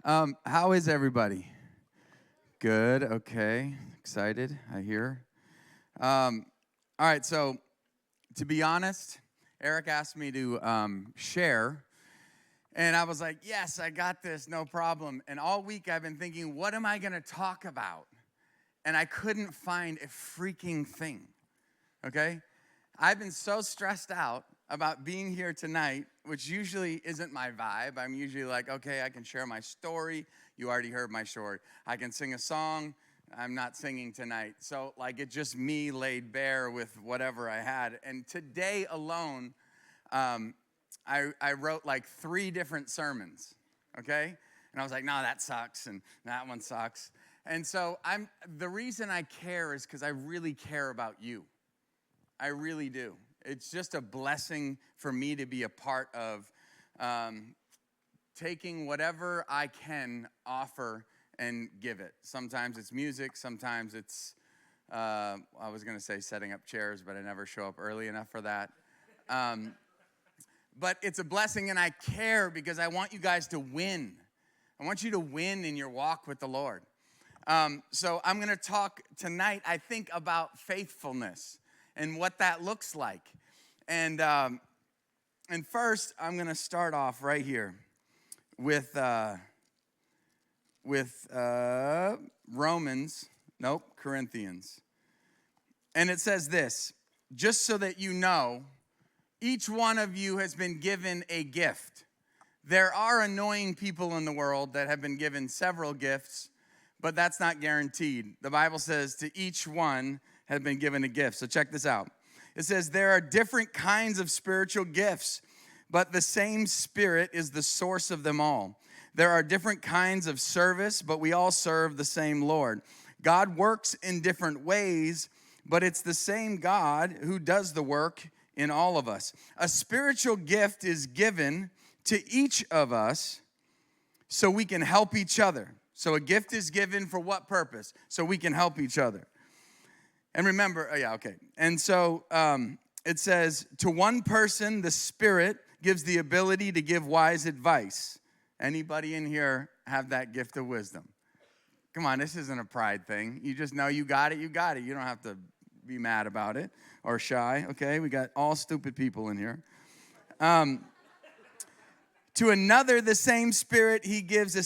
How is everybody? Good. Okay. Excited. I hear. All right. So, to be honest, Eric asked me to share, and I was like, "Yes, I got this. No problem." And all week I've been thinking, "What am I going to talk about?" And I couldn't find a freaking thing. Okay. I've been so stressed out about being here tonight, which usually isn't my vibe. I'm usually like, okay, I can share my story. You already heard my story. I can sing a song. I'm not singing tonight. So, like, it's just me laid bare with whatever I had. And today alone, I wrote like 3 different sermons, okay? And I was like, no, that sucks, and that one sucks. And so the reason I care is because I really care about you. I really do. It's just a blessing for me to be a part of taking whatever I can offer and give it. Sometimes it's music. Sometimes it's, I was going to say setting up chairs, but I never show up early enough for that. But it's a blessing, and I care because I want you guys to win. I want you to win in your walk with the Lord. So I'm going to talk tonight, I think, about faithfulness and what that looks like. And first, I'm going to start off right here with Corinthians. And it says this, just so that you know, each one of you has been given a gift. There are annoying people in the world that have been given several gifts, but that's not guaranteed. The Bible says to each one have been given a gift. So check this out. It says there are different kinds of spiritual gifts, but the same Spirit is the source of them all. There are different kinds of service, but we all serve the same Lord. God works in different ways, but it's the same God who does the work in all of us. A spiritual gift is given to each of us so we can help each other. So a gift is given for what purpose? So we can help each other. And remember, And so it says, to one person, the Spirit gives the ability to give wise advice. Anybody in here have that gift of wisdom? Come on, this isn't a pride thing. You just know you got it, you got it. You don't have to be mad about it or shy, okay? We got all stupid people in here. To another, the same Spirit, he gives a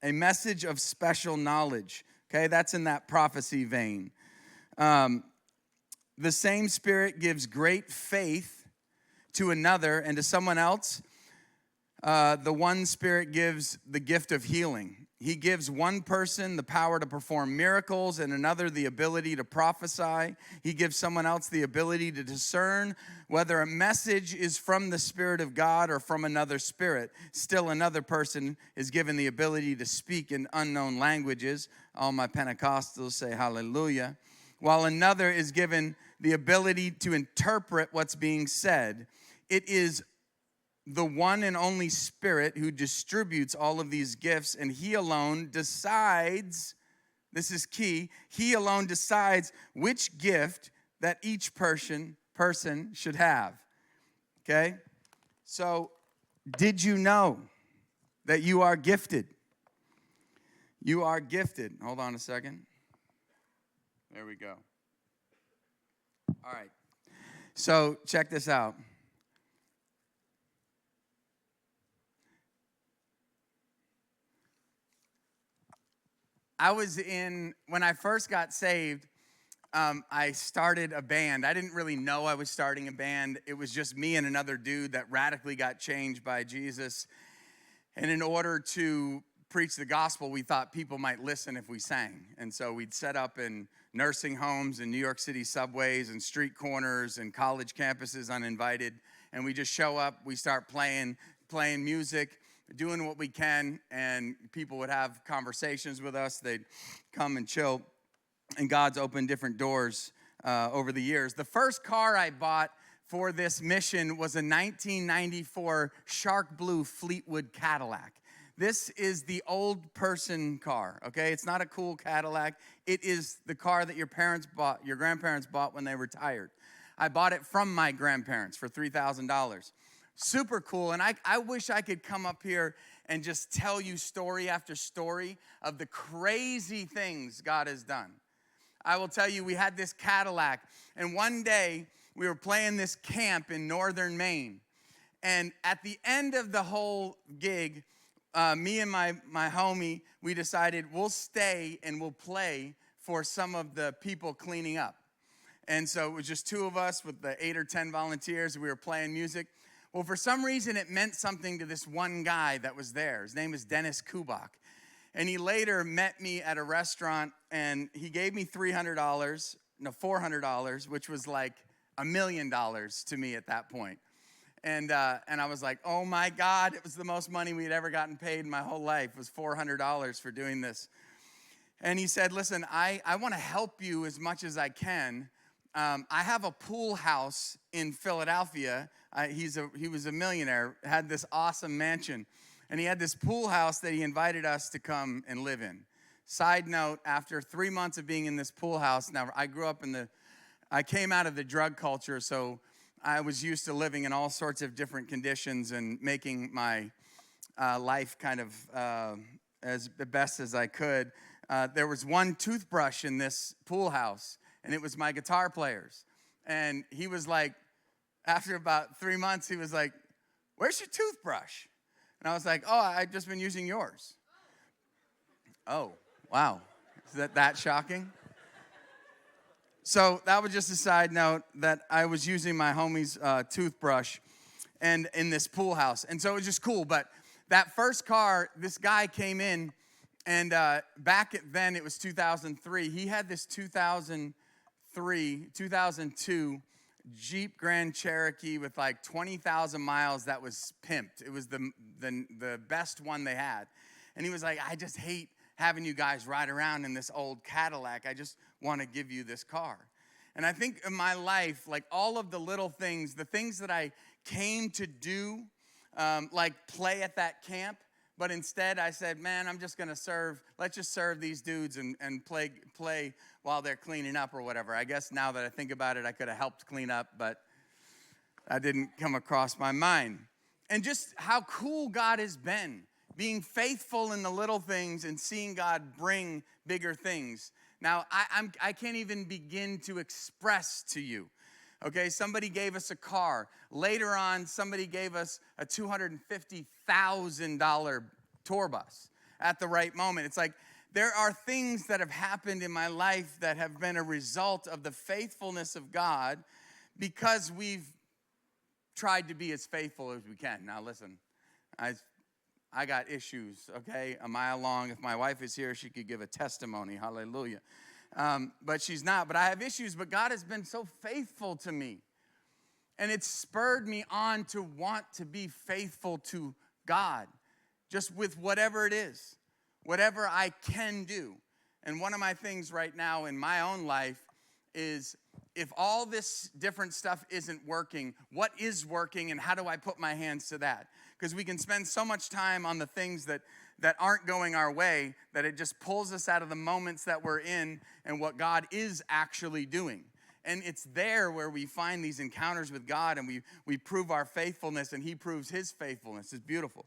message of special knowledge. Okay, that's in that prophecy vein. The same Spirit gives great faith to another, and to someone else, the one Spirit gives the gift of healing. He gives one person the power to perform miracles and another the ability to prophesy. He gives someone else the ability to discern whether a message is from the Spirit of God or from another spirit. Still another person is given the ability to speak in unknown languages. All my Pentecostals say hallelujah. While another is given the ability to interpret what's being said. It is the one and only Spirit who distributes all of these gifts, and he alone decides, this is key, he alone decides which gift that each person should have. Okay? So, did you know that you are gifted? You are gifted. Hold on a second. There we go. All right. So, check this out. When I first got saved, I started a band. I didn't really know I was starting a band. It was just me and another dude that radically got changed by Jesus. And in order to preach the gospel, we thought people might listen if we sang. And so we'd set up in nursing homes and New York City subways and street corners and college campuses uninvited. And we just show up, we start playing music, doing what we can, and people would have conversations with us. They'd come and chill, and God's opened different doors over the years. The first car I bought for this mission was a 1994 shark blue Fleetwood Cadillac. This is the old person car, okay? It's not a cool Cadillac. It is the car that your grandparents bought when they retired. I bought it from my grandparents for $3,000. super cool. And I wish I could come up here and just tell you story after story of the crazy things God has done. I will tell you, we had this Cadillac, and one day we were playing this camp in northern Maine. And at the end of the whole gig, me and my homie, we decided we'll stay and we'll play for some of the people cleaning up. And so it was just two of us with the 8 or 10 volunteers. We were playing music. Well, for some reason, it meant something to this one guy that was there. His name is Dennis Kubak. And he later met me at a restaurant, and he gave me $400, which was like $1 million to me at that point. And I was like, oh my God, it was the most money we'd ever gotten paid in my whole life. It was $400 for doing this. And he said, listen, I want to help you as much as I can. I have a pool house in Philadelphia. He was a millionaire, had this awesome mansion. And he had this pool house that he invited us to come and live in. Side note, after 3 months of being in this pool house, now I came out of the drug culture, so I was used to living in all sorts of different conditions and making my life kind of as best as I could. There was one toothbrush in this pool house, and it was my guitar player's. And he was like, after about 3 months, he was like, where's your toothbrush? And I was like, oh, I've just been using yours. Oh, wow. Is that shocking? So that was just a side note that I was using my homie's toothbrush and in this pool house. And so it was just cool. But that first car, this guy came in, and back then it was 2003. He had this 2002 Jeep Grand Cherokee with like 20,000 miles that was pimped. It was the best one they had. And he was like, I just hate having you guys ride around in this old Cadillac. I just want to give you this car. And I think in my life, like all of the little things, the things that I came to do, like play at that camp, but instead I said, man, I'm just going to serve. Let's just serve these dudes and play while they're cleaning up or whatever. I guess now that I think about it, I could have helped clean up, but that didn't come across my mind. And just how cool God has been, being faithful in the little things and seeing God bring bigger things. Now, I can't even begin to express to you. Okay, somebody gave us a car. Later on, somebody gave us a $250,000 tour bus at the right moment. It's like there are things that have happened in my life that have been a result of the faithfulness of God because we've tried to be as faithful as we can. Now, listen, I got issues, okay, a mile long. If my wife is here, she could give a testimony. Hallelujah. But she's not. But I have issues. But God has been so faithful to me. And it's spurred me on to want to be faithful to God, just with whatever it is, whatever I can do. And one of my things right now in my own life is if all this different stuff isn't working, what is working and how do I put my hands to that? Because we can spend so much time on the things that aren't going our way that it just pulls us out of the moments that we're in and what God is actually doing. And it's there where we find these encounters with God and we prove our faithfulness and he proves his faithfulness. It's beautiful.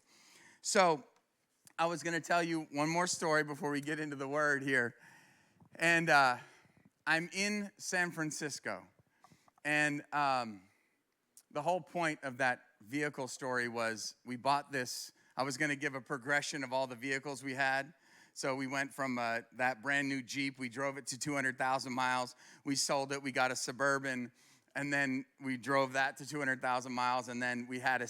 So I was going to tell you one more story before we get into the word here. And I'm in San Francisco. And the whole point of that vehicle story was we bought this. I was going to give a progression of all the vehicles we had. So we went from that brand new Jeep. We drove it to 200,000 miles. We sold it. We got a Suburban. And then we drove that to 200,000 miles. And then we had a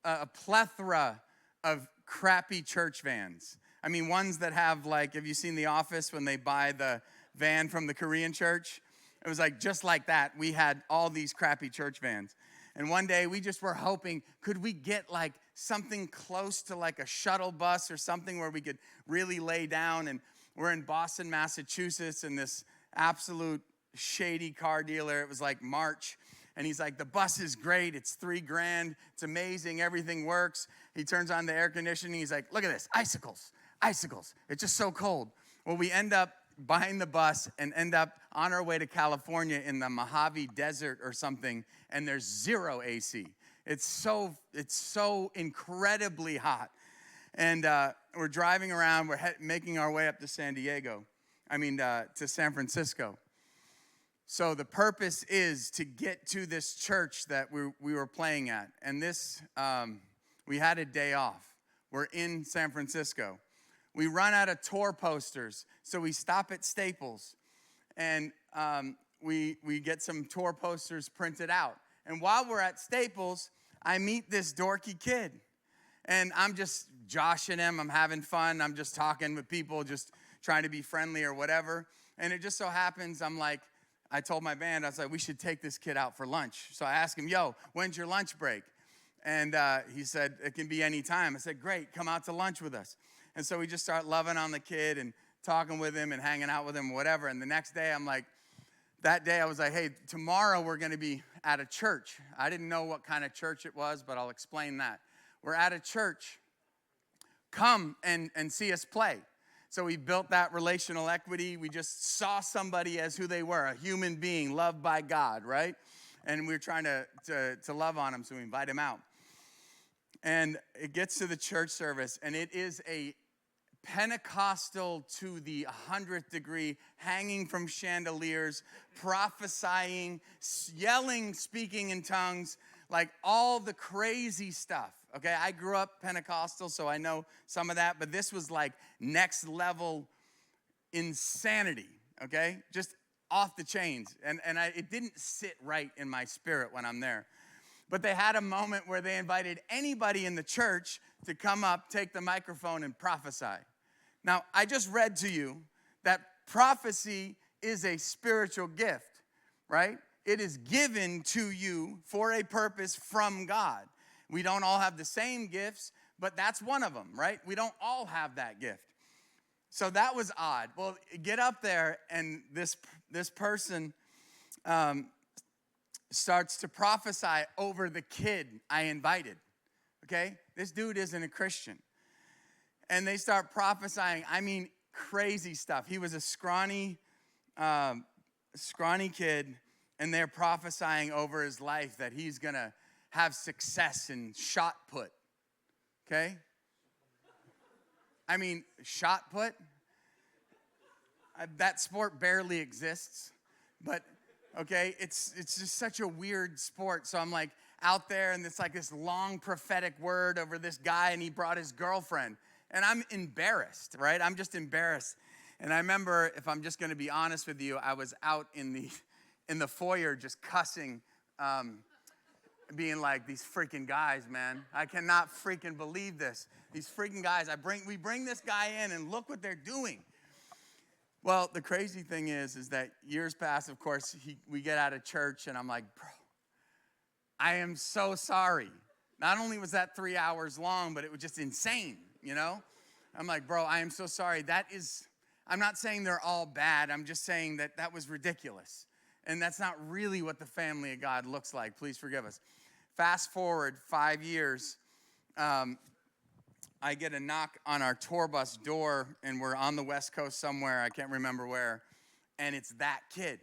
a plethora of crappy church vans. I mean, ones that have have you seen The Office when they buy the van from the Korean church? It was just like that. We had all these crappy church vans. And one day we just were hoping, could we get something close to a shuttle bus or something where we could really lay down? And we're in Boston, Massachusetts, and this absolute shady car dealer. It was March. And he's like, the bus is great. It's $3,000. It's amazing. Everything works. He turns on the air conditioning. He's like, look at this, icicles. It's just so cold. Well, we end up buying the bus and end up on our way to California in the Mojave Desert or something, and there's zero AC. It's so incredibly hot. And we're driving around. We're making our way up to to San Francisco. So the purpose is to get to this church that we were playing at. And we had a day off. We're in San Francisco. We run out of tour posters, so we stop at Staples. And we get some tour posters printed out. And while we're at Staples, I meet this dorky kid. And I'm just joshing him. I'm having fun. I'm just talking with people, just trying to be friendly or whatever. And it just so happens, I told my band, I was like, we should take this kid out for lunch. So I asked him, yo, when's your lunch break? And he said, it can be any time. I said, great, come out to lunch with us. And so we just start loving on the kid and talking with him and hanging out with him, whatever. And the next day, that day I was like, hey, tomorrow we're going to be at a church. I didn't know what kind of church it was, but I'll explain that. We're at a church. Come and see us play. So we built that relational equity. We just saw somebody as who they were, a human being loved by God, right? And we were trying to love on him, so we invite him out. And it gets to the church service, and it is a Pentecostal to the 100th degree, hanging from chandeliers, prophesying, yelling, speaking in tongues, like all the crazy stuff. Okay, I grew up Pentecostal, so I know some of that, but this was like next level insanity, okay? Just off the chains. And it didn't sit right in my spirit when I'm there. But they had a moment where they invited anybody in the church to come up, take the microphone, and prophesy. Now, I just read to you that prophecy is a spiritual gift, right? It is given to you for a purpose from God. We don't all have the same gifts, but that's one of them, right? We don't all have that gift. So that was odd. Well, get up there, and this person starts to prophesy over the kid I invited, okay? This dude isn't a Christian. And they start prophesying, crazy stuff. He was a scrawny kid, and they're prophesying over his life that he's going to have success in shot put, okay? Shot put? That sport barely exists, but, okay, it's just such a weird sport. So I'm like out there, and it's like this long prophetic word over this guy, and he brought his girlfriend. And I'm embarrassed, right? I'm just embarrassed. And I remember, if I'm just going to be honest with you, I was out in the foyer just cussing, being like, these freaking guys, man. I cannot freaking believe this. These freaking guys. We bring this guy in, and look what they're doing. Well, the crazy thing is that years pass, of course, we get out of church, and I'm like, bro, I am so sorry. Not only was that 3 hours long, but it was just insane, you know? I'm like, bro, I am so sorry. I'm not saying they're all bad. I'm just saying that was ridiculous. And that's not really what the family of God looks like. Please forgive us. Fast forward 5 years, I get a knock on our tour bus door, and we're on the West Coast somewhere. I can't remember where. And it's that kid.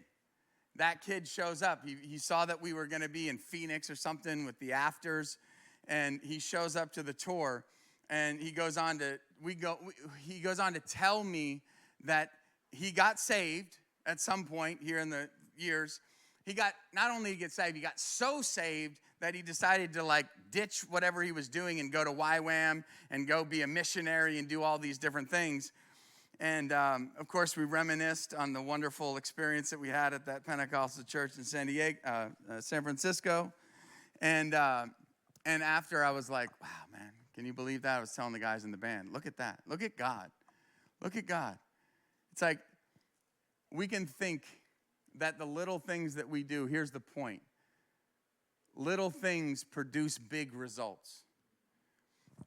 That kid shows up. He saw that we were going to be in Phoenix or something with the afters, and he shows up to the tour, and he goes on to tell me that he got saved at some point here in the years. Not only did he get saved, he got so saved that he decided to ditch whatever he was doing and go to YWAM and go be a missionary and do all these different things. And of course, we reminisced on the wonderful experience that we had at that Pentecostal church in San Francisco. And after, I was like, wow, man, can you believe that? I was telling the guys in the band, look at that. Look at God. Look at God. It's like we can think that the little things that we do, here's the point. Little things produce big results.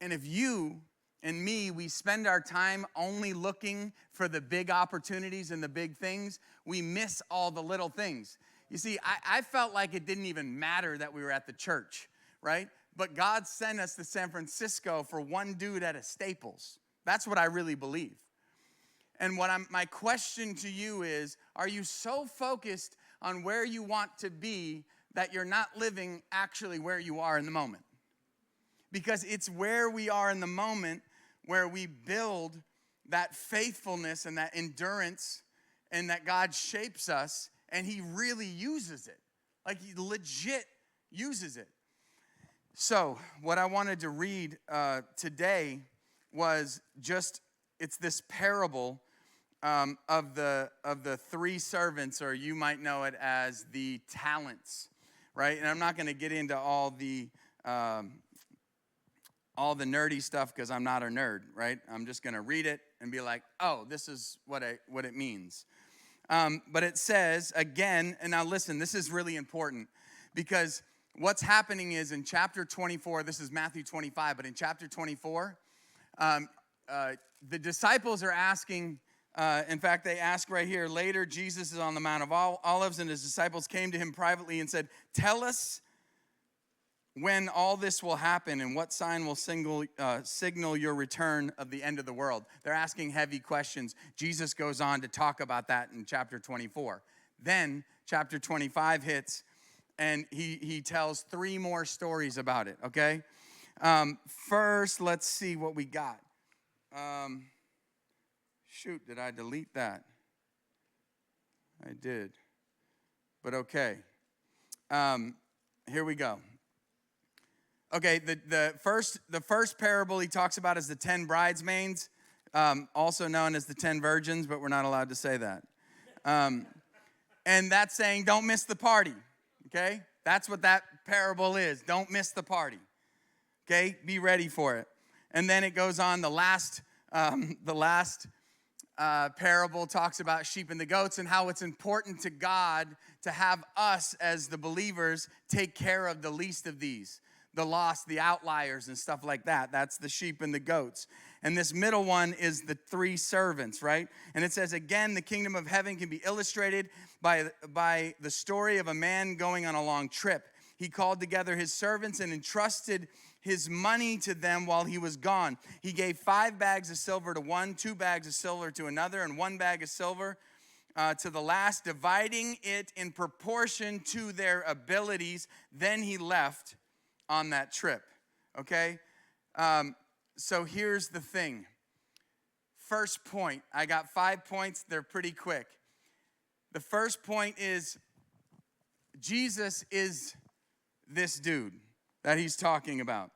And if you and me, we spend our time only looking for the big opportunities and the big things, we miss all the little things. You see, I felt like it didn't even matter that we were at the church, right? But God sent us to San Francisco for one dude at a Staples. That's what I really believe. And my question to you is, are you so focused on where you want to be that you're not living actually where you are in the moment. Because it's where we are in the moment where we build that faithfulness and that endurance, and that God shapes us and he really uses it. Like he legit uses it. So what I wanted to read today was just, it's this parable of the three servants, or you might know it as the talents, right? And I'm not going to get into all the nerdy stuff because I'm not a nerd, right? I'm just going to read it and be like, oh, this is what it means. But it says, again, and now listen, this is really important because what's happening is in chapter 24, this is Matthew 25, but in chapter 24, the disciples are asking, in fact, they ask right here, later Jesus is on the Mount of Olives, and his disciples came to him privately and said, tell us when all this will happen and what sign will signal your return of the end of the world. They're asking heavy questions. Jesus goes on to talk about that in chapter 24. Then chapter 25 hits, and he tells three more stories about it, okay? First, let's see what we got. Shoot, did I delete that? I did. But okay. Here we go. Okay, the first parable he talks about is the 10 bridesmaids, also known as the 10 virgins, but we're not allowed to say that. And that's saying don't miss the party, okay? That's what that parable is. Don't miss the party, okay? Be ready for it. And then it goes on, the last parable talks about sheep and the goats and how it's important to God to have us as the believers take care of the least of these. The lost, the outliers, and stuff like that. That's the sheep and the goats. And this middle one is the three servants, right? And it says, again, the kingdom of heaven can be illustrated by the story of a man going on a long trip. He called together his servants and entrusted his money to them while he was gone. He gave 5 bags of silver to one, 2 bags of silver to another, and 1 bag of silver to the last, dividing it in proportion to their abilities. Then he left on that trip, okay? So here's the thing. First point, I got 5 points. They're pretty quick. The first point is Jesus is this dude that he's talking about.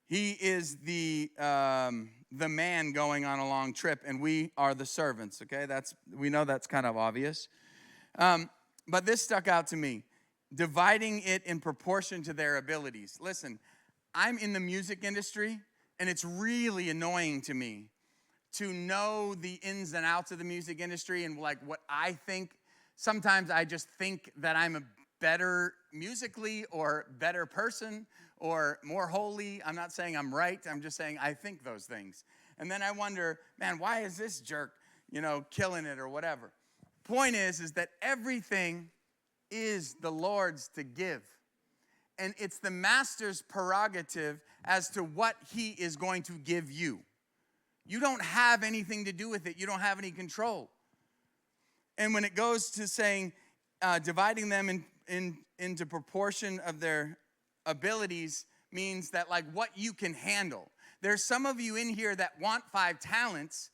He is the man going on a long trip, and we are the servants, okay? We know that's kind of obvious. But this stuck out to me. Dividing it in proportion to their abilities. Listen, I'm in the music industry, and it's really annoying to me to know the ins and outs of the music industry and like what I think. Sometimes I just think that I'm a better musically or better person or more holy. I'm not saying I'm right. I'm just saying I think those things. And then I wonder, man, why is this jerk, killing it or whatever? Point is that everything is the Lord's to give. And it's the master's prerogative as to what he is going to give you. You don't have anything to do with it. You don't have any control. And when it goes to saying, dividing them into proportion of their abilities means that like what you can handle. There's some of you in here that want 5 talents,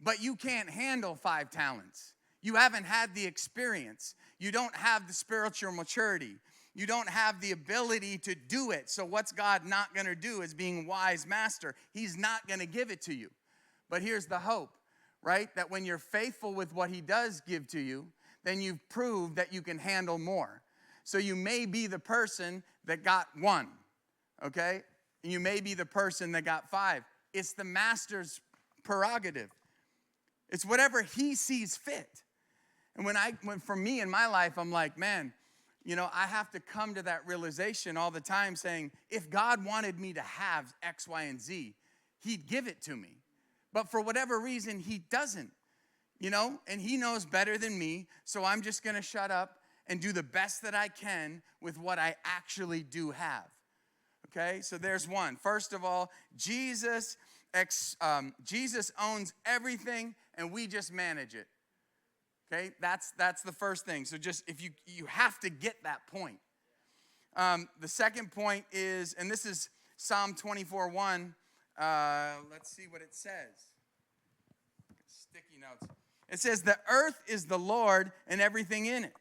but you can't handle 5 talents. You haven't had the experience. You don't have the spiritual maturity. You don't have the ability to do it. So what's God not going to do as being wise master? He's not going to give it to you. But here's the hope, right? That when you're faithful with what he does give to you, then you've proved that you can handle more. So you may be the person that got 1, okay? And you may be the person that got 5. It's the master's prerogative. It's whatever he sees fit. And when for me in my life, I'm like, man, I have to come to that realization all the time saying, if God wanted me to have X, Y, and Z, he'd give it to me. But for whatever reason, he doesn't, and he knows better than me. So I'm just going to shut up and do the best that I can with what I actually do have. Okay, so there's one. First of all, Jesus owns everything, and we just manage it. Okay, that's the first thing. So just if you have to get that point. The second point is, and this is Psalm 24:1. Let's see what it says. Sticky notes. It says, the earth is the Lord and everything in it.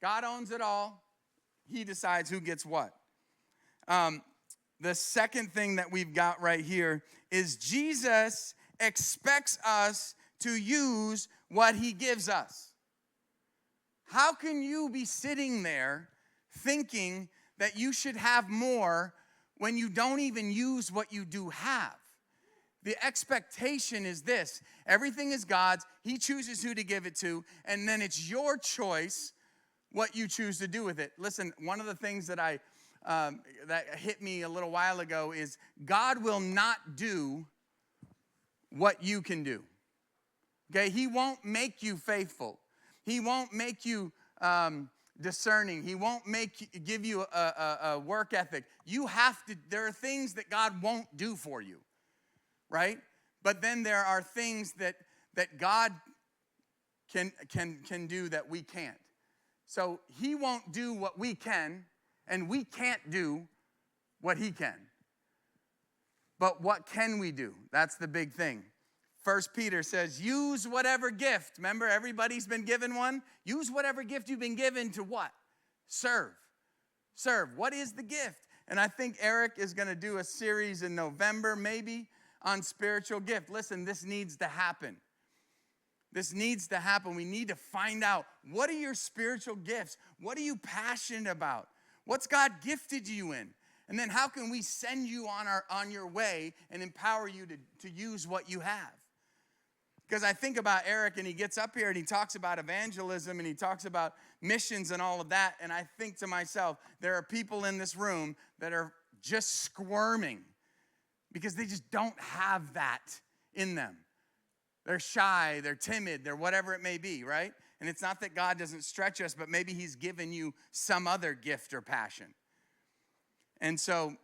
God owns it all. He decides who gets what. The second thing that we've got right here is Jesus expects us to use what he gives us. How can you be sitting there thinking that you should have more when you don't even use what you do have? The expectation is this: everything is God's. He chooses who to give it to, and then it's your choice what you choose to do with it. Listen, one of the things that that hit me a little while ago is God will not do what you can do. Okay, he won't make you faithful. He won't make you discerning. He won't give you a work ethic. You have to. There are things that God won't do for you, right? But then there are things that God can do that we can't. So he won't do what we can, and we can't do what he can. But what can we do? That's the big thing. 1 Peter says, use whatever gift. Remember, everybody's been given one. Use whatever gift you've been given to what? Serve. Serve. What is the gift? And I think Eric is going to do a series in November, maybe, on spiritual gift. Listen, this needs to happen. This needs to happen. We need to find out, what are your spiritual gifts? What are you passionate about? What's God gifted you in? And then how can we send you on your way and empower you to use what you have? Because I think about Eric, and he gets up here and he talks about evangelism and he talks about missions and all of that. And I think to myself, there are people in this room that are just squirming because they just don't have that in them. They're shy, they're timid, they're whatever it may be, right? And it's not that God doesn't stretch us, but maybe he's given you some other gift or passion. And so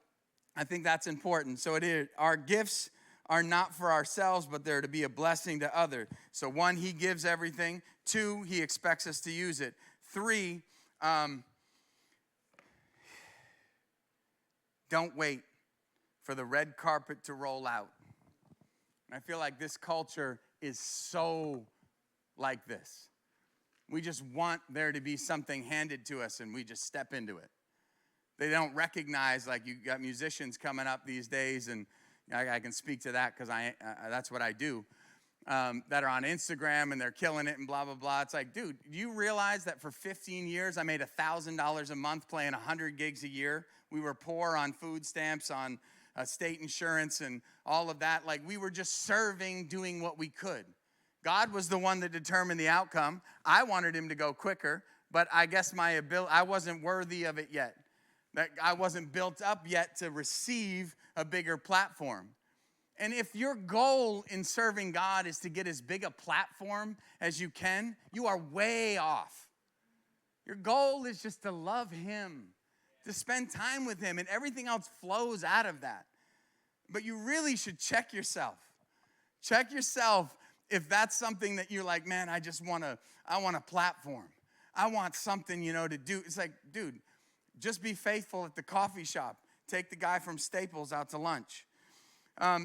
I think that's important. So it is, our gifts are not for ourselves, but they're to be a blessing to others. So 1, he gives everything. 2, he expects us to use it. 3, don't wait for the red carpet to roll out. And I feel like this culture is so like this. We just want there to be something handed to us and we just step into it. They don't recognize, like, you got musicians coming up these days, and I can speak to that because that's what I do, that are on Instagram and they're killing it and blah, blah, blah. It's like, dude, do you realize that for 15 years I made $1,000 a month playing 100 gigs a year? We were poor on food stamps, on state insurance and all of that. Like, we were just serving, doing what we could. God was the one that determined the outcome. I wanted him to go quicker, but I guess I wasn't worthy of it yet. That I wasn't built up yet to receive a bigger platform. And if your goal in serving God is to get as big a platform as you can, you are way off. Your goal is just to love him, to spend time with him, and everything else flows out of that. But you really should check yourself. Check yourself if that's something that you're like, man, I want a platform. I want something, to do. It's like, dude, just be faithful at the coffee shop. Take the guy from Staples out to lunch.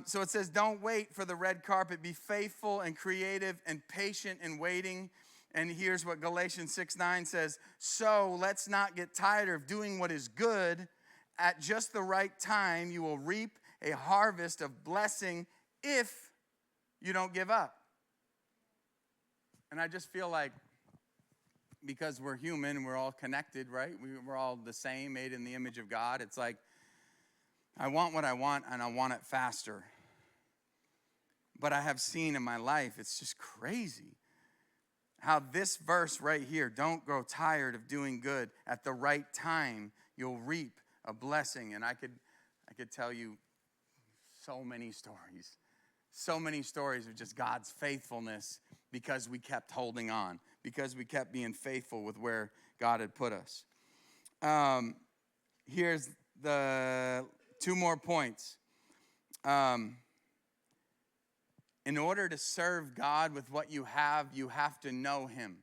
So it says, don't wait for the red carpet. Be faithful and creative and patient in waiting. And here's what Galatians 6:9 says. So let's not get tired of doing what is good. At just the right time, you will reap a harvest of blessing if you don't give up. And I just feel like, because we're human and we're all connected, right? We're all the same, made in the image of God. It's like, I want what I want, and I want it faster. But I have seen in my life, it's just crazy how this verse right here, don't grow tired of doing good. At the right time, you'll reap a blessing. And I could tell you so many stories of just God's faithfulness because we kept holding on, because we kept being faithful with where God had put us. Here's the 2 more points. In order to serve God with what you have to know him.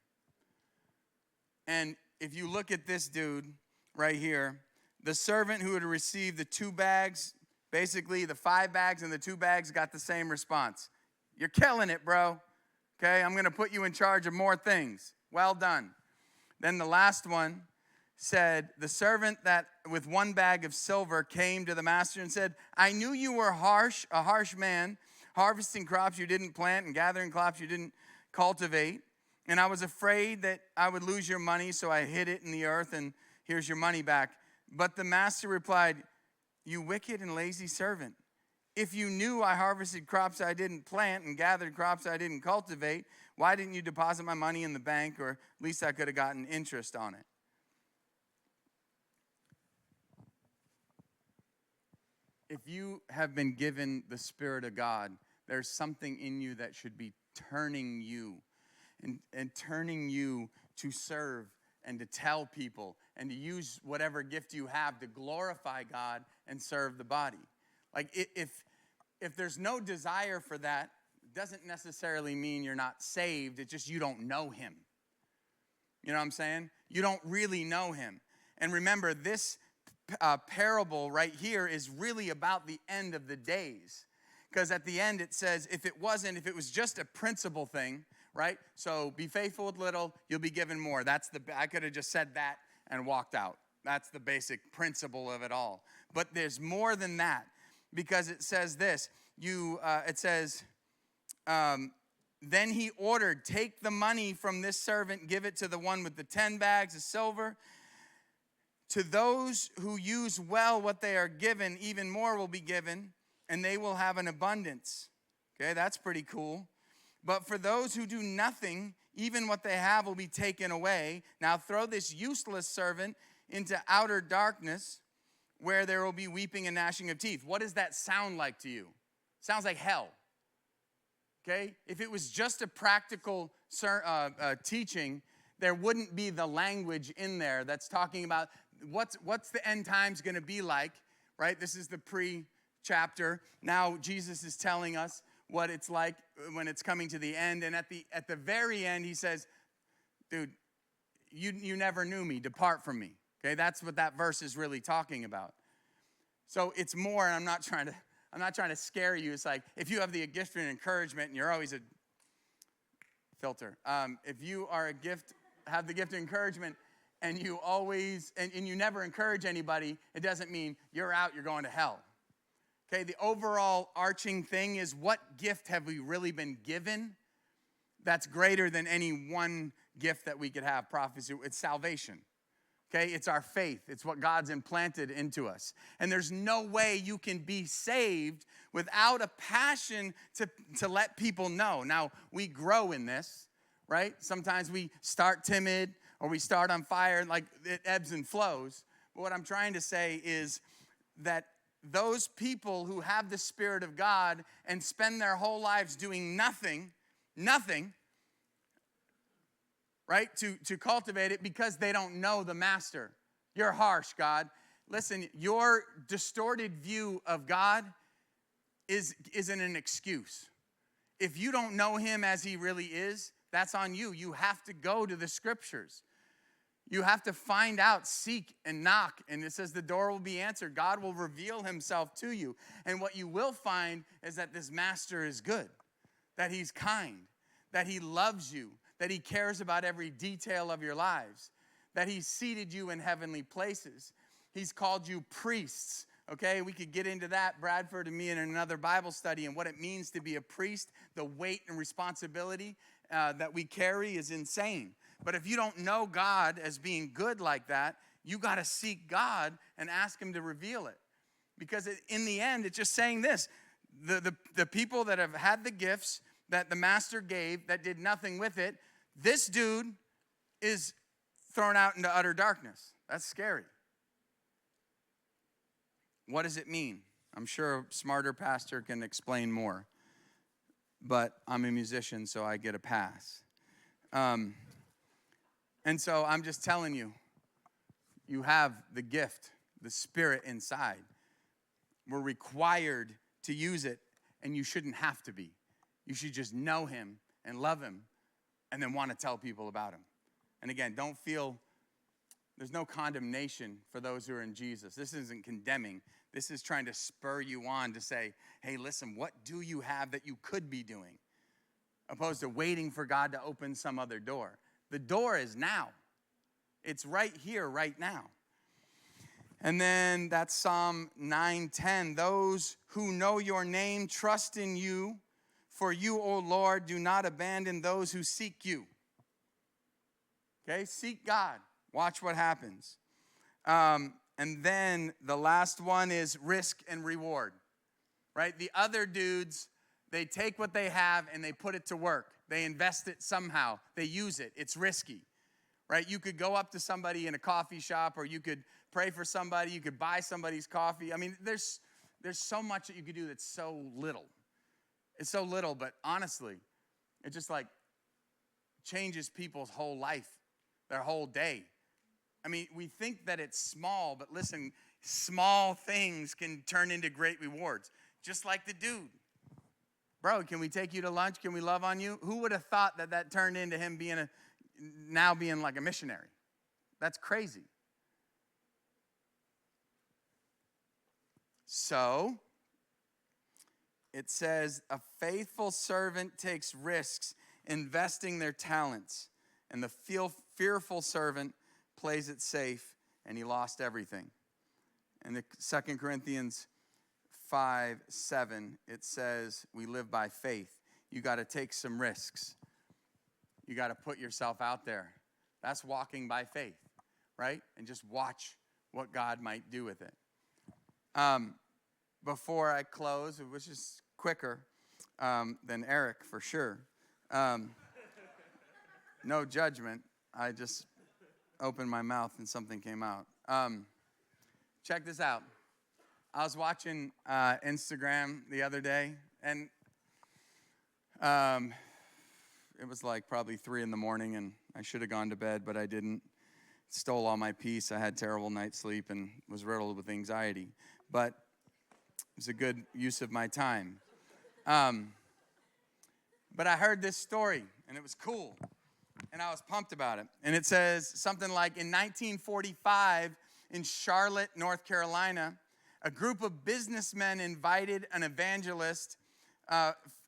And if you look at this dude right here, the servant who had received the 2 bags, basically the 5 bags and the 2 bags got the same response. You're killing it, bro. Okay, I'm going to put you in charge of more things. Well done. Then the last one said, the servant that with 1 bag of silver came to the master and said, I knew you were a harsh man, harvesting crops you didn't plant and gathering crops you didn't cultivate. And I was afraid that I would lose your money, so I hid it in the earth, and here's your money back. But the master replied, you wicked and lazy servant. If you knew I harvested crops I didn't plant and gathered crops I didn't cultivate, why didn't you deposit my money in the bank, or at least I could have gotten interest on it? If you have been given the Spirit of God, there's something in you that should be turning you and turning you to serve and to tell people and to use whatever gift you have to glorify God and serve the body. Like if there's no desire for that, it doesn't necessarily mean you're not saved. It's just you don't know him. You know what I'm saying? You don't really know him. And remember, this parable right here is really about the end of the days. Because at the end it says, if it was just a principle thing, right? So be faithful with little, you'll be given more. I could have just said that and walked out. That's the basic principle of it all. But there's more than that, because it says this. Then he ordered, take the money from this servant, give it to the one with the 10 bags of silver. To those who use well what they are given, even more will be given, and they will have an abundance. Okay, that's pretty cool. But for those who do nothing, even what they have will be taken away. Now throw this useless servant into outer darkness, where there will be weeping and gnashing of teeth. What does that sound like to you? Sounds like hell. Okay? If it was just a practical teaching, there wouldn't be the language in there that's talking about what's the end times going to be like, right? This is the pre-chapter. Now Jesus is telling us what it's like when it's coming to the end. And at the very end, he says, dude, you never knew me. Depart from me. Okay, that's what that verse is really talking about. So it's more, and I'm not trying to scare you. It's like, if you have the gift of encouragement, and you're always a filter. If you have the gift of encouragement, and you always, and you never encourage anybody, it doesn't mean you're out, you're going to hell. Okay, the overall arching thing is, what gift have we really been given that's greater than any one gift that we could have? Prophecy, it's salvation. Okay, it's our faith. It's what God's implanted into us. And there's no way you can be saved without a passion to let people know. Now, we grow in this, right? Sometimes we start timid or we start on fire, like it ebbs and flows. But what I'm trying to say is that those people who have the Spirit of God and spend their whole lives doing nothing, right, to cultivate it because they don't know the master. You're harsh, God. Listen, your distorted view of God isn't an excuse. If you don't know him as he really is, that's on you. You have to go to the scriptures. You have to find out, seek, and knock. And it says the door will be answered. God will reveal himself to you. And what you will find is that this master is good, that he's kind, that he loves you, that he cares about every detail of your lives, that he's seated you in heavenly places. He's called you priests, okay? We could get into that, Bradford and me, in another Bible study, and what it means to be a priest. The weight and responsibility that we carry is insane. But if you don't know God as being good like that, you got to seek God and ask him to reveal it. Because in the end, it's just saying this. The people that have had the gifts that the master gave that did nothing with it, this dude is thrown out into utter darkness. That's scary. What does it mean? I'm sure a smarter pastor can explain more. But I'm a musician, so I get a pass. And so I'm just telling you, you have the gift, the Spirit inside. We're required to use it, and you shouldn't have to be. You should just know him and love him and then want to tell people about him. And again, don't feel, there's no condemnation for those who are in Jesus. This isn't condemning. This is trying to spur you on to say, hey, listen, what do you have that you could be doing? Opposed to waiting for God to open some other door. The door is now. It's right here, right now. And then that's Psalm 9:10. Those who know your name trust in you, for you, O Lord, do not abandon those who seek you. Okay, seek God. Watch what happens. And then the last one is risk and reward, right? The other dudes, they take what they have and they put it to work. They invest it somehow. They use it. It's risky, right? You could go up to somebody in a coffee shop, or you could pray for somebody. You could buy somebody's coffee. I mean, there's so much that you could do that's so little. It's so little, but honestly, it just like changes people's whole life, their whole day. I mean, we think that it's small, but listen, small things can turn into great rewards. Just like the dude. Bro, can we take you to lunch? Can we love on you? Who would have thought that that turned into him now being like a missionary? That's crazy. So, it says, a faithful servant takes risks, investing their talents, and the fearful servant plays it safe, and he lost everything. And the 2 Corinthians 5:7, it says, we live by faith. You got to take some risks. You got to put yourself out there. That's walking by faith, right? And just watch what God might do with it. Before I close, which is quicker than Eric for sure. No judgment. I just opened my mouth and something came out. Check this out. I was watching Instagram the other day, and it was like probably 3 a.m, and I should have gone to bed, but I didn't. It stole all my peace. I had terrible night's sleep and was riddled with anxiety. But it was a good use of my time. But I heard this story, and it was cool, and I was pumped about it. And it says something like, in 1945, in Charlotte, North Carolina, a group of businessmen invited an evangelist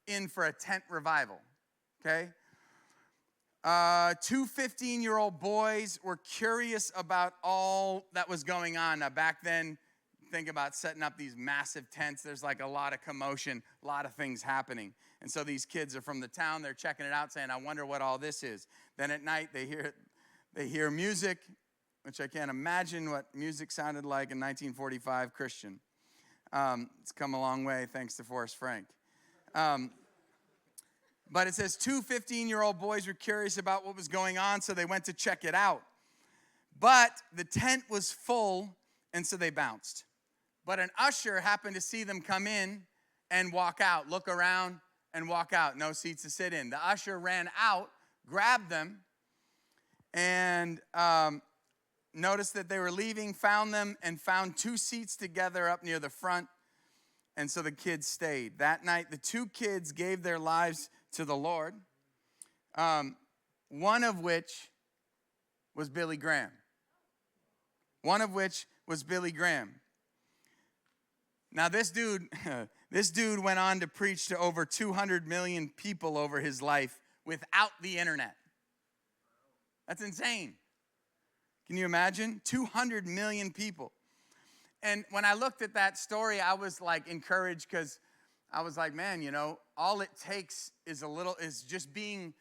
in for a tent revival, okay? 2 15-year-old boys were curious about all that was going on. Now, back then, think about setting up these massive tents. There's like a lot of commotion, a lot of things happening. And so these kids are from the town. They're checking it out, saying, I wonder what all this is. Then at night, they hear music, which I can't imagine what music sounded like in 1945 Christian. It's come a long way, thanks to Forrest Frank. But it says 2 15-year-old boys were curious about what was going on, so they went to check it out. But the tent was full, and so they bounced. But an usher happened to see them come in and walk out, look around and walk out. No seats to sit in. The usher ran out, grabbed them, and noticed that they were leaving, found them, and found 2 seats together up near the front. And so the kids stayed. That night, the 2 kids gave their lives to the Lord, one of which was Billy Graham. Now, this dude went on to preach to over 200 million people over his life without the internet. That's insane. Can you imagine? 200 million people. And when I looked at that story, I was like encouraged, because I was like, man, you know, all it takes is just being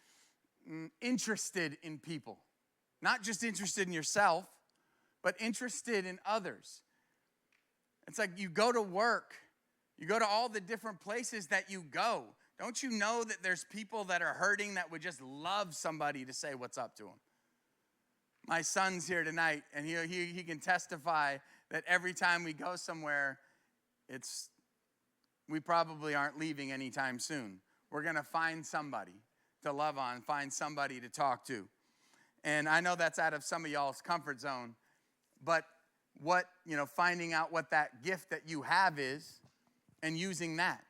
interested in people. Not just interested in yourself, but interested in others. It's like you go to work. You go to all the different places that you go. Don't you know that there's people that are hurting that would just love somebody to say what's up to them? My son's here tonight, and he can testify that every time we go somewhere, we probably aren't leaving anytime soon. We're going to find somebody to love on, find somebody to talk to. And I know that's out of some of y'all's comfort zone, but finding out what that gift that you have is and using that.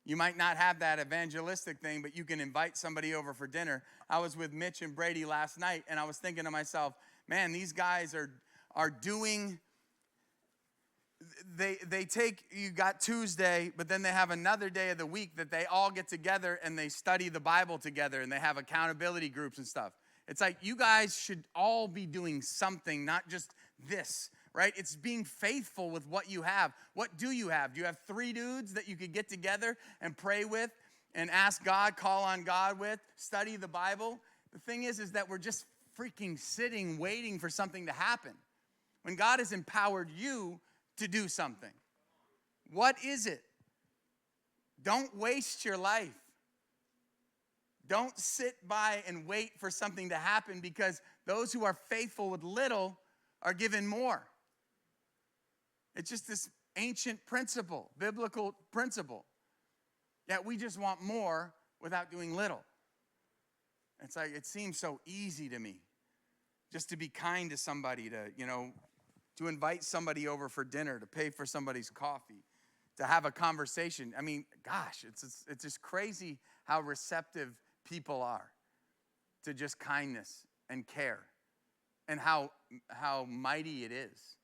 You might not have that evangelistic thing, but you can invite somebody over for dinner. I was with Mitch and Brady last night, and I was thinking to myself, man, these guys are doing, they take, you got Tuesday, but then they have another day of the week that they all get together and they study the Bible together, and they have accountability groups and stuff. It's like you guys should all be doing something, not just this, right? It's being faithful with what you have. What do you have? Do you have 3 dudes that you could get together and pray with and ask God, call on God with, study the Bible? The thing is that we're just freaking sitting, waiting for something to happen. When God has empowered you to do something. What is it? Don't waste your life. Don't sit by and wait for something to happen, because those who are faithful with little are given more. It's just this ancient principle, biblical principle. Yet we just want more without doing little. It's like, it seems so easy to me just to be kind to somebody, to invite somebody over for dinner, to pay for somebody's coffee, to have a conversation. I mean, gosh, it's just crazy how receptive people are to just kindness and care, and how mighty it is.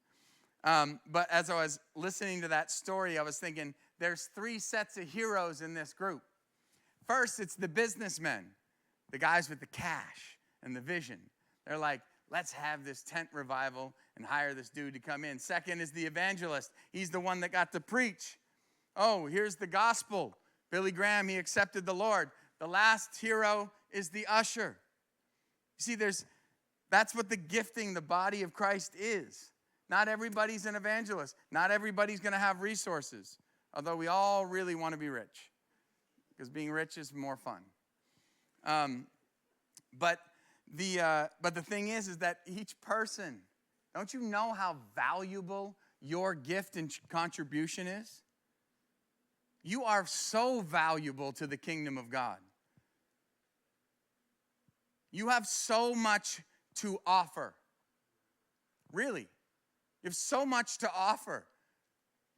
But as I was listening to that story, I was thinking, there's 3 sets of heroes in this group. First, it's the businessmen, the guys with the cash and the vision. They're like, let's have this tent revival and hire this dude to come in. Second is the evangelist. He's the one that got to preach. Oh, here's the gospel. Billy Graham, he accepted the Lord. The last hero is the usher. You see, that's what the gifting, the body of Christ is. Not everybody's an evangelist. Not everybody's going to have resources, although we all really want to be rich, because being rich is more fun. But the thing is that each person, don't you know how valuable your gift and contribution is? You are so valuable to the kingdom of God. You have so much to offer. Really. You have so much to offer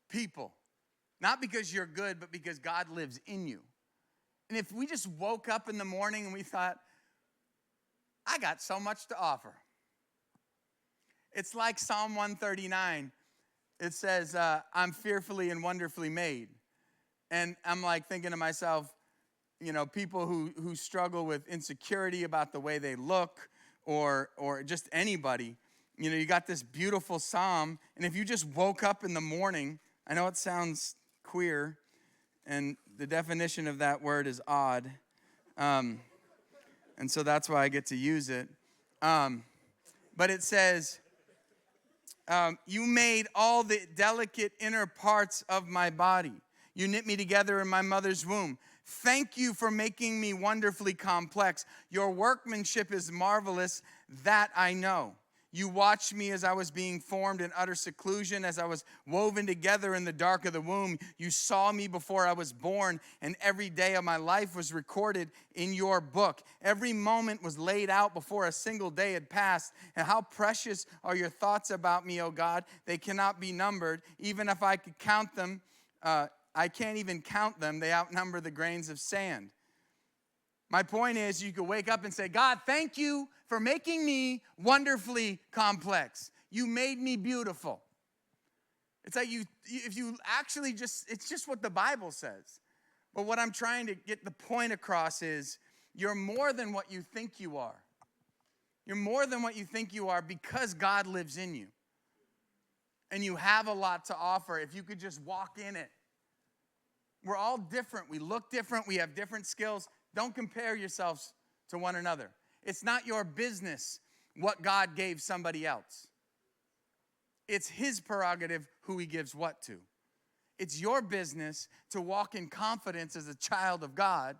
people. Not because you're good, but because God lives in you. And if we just woke up in the morning and we thought, I got so much to offer. It's like Psalm 139. It says, I'm fearfully and wonderfully made. And I'm like thinking to myself, people who struggle with insecurity about the way they look, or just anybody, you got this beautiful psalm. And if you just woke up in the morning, I know it sounds queer, and the definition of that word is odd. And so that's why I get to use it. But it says, you made all the delicate inner parts of my body. You knit me together in my mother's womb. Thank you for making me wonderfully complex. Your workmanship is marvelous, that I know. You watched me as I was being formed in utter seclusion, as I was woven together in the dark of the womb. You saw me before I was born, and every day of my life was recorded in your book. Every moment was laid out before a single day had passed. And how precious are your thoughts about me, O God. They cannot be numbered. Even if I could count them, I can't even count them. They outnumber the grains of sand. My point is, you could wake up and say, God, thank you for making me wonderfully complex. You made me beautiful. It's like if you actually it's just what the Bible says. But what I'm trying to get the point across is, you're more than what you think you are. You're more than what you think you are, because God lives in you. And you have a lot to offer if you could just walk in it. We're all different. We look different. We have different skills. Don't compare yourselves to one another. It's not your business what God gave somebody else. It's his prerogative who he gives what to. It's your business to walk in confidence as a child of God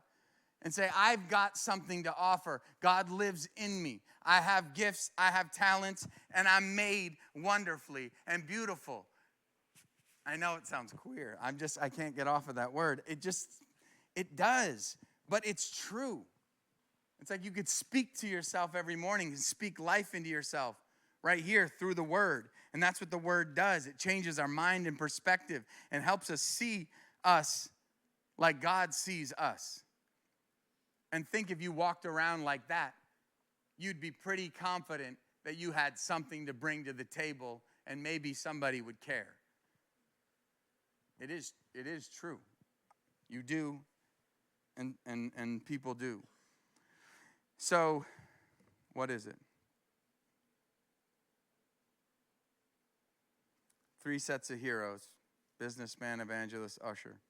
and say, I've got something to offer. God lives in me. I have gifts, I have talents, and I'm made wonderfully and beautiful. I know it sounds queer. I can't get off of that word. It does. But it's true. It's like you could speak to yourself every morning and speak life into yourself right here through the word. And that's what the word does. It changes our mind and perspective and helps us see us like God sees us. And think if you walked around like that, you'd be pretty confident that you had something to bring to the table and maybe somebody would care. It is true. You do, and people do. So, what is it? 3 sets of heroes: businessman, evangelist, usher.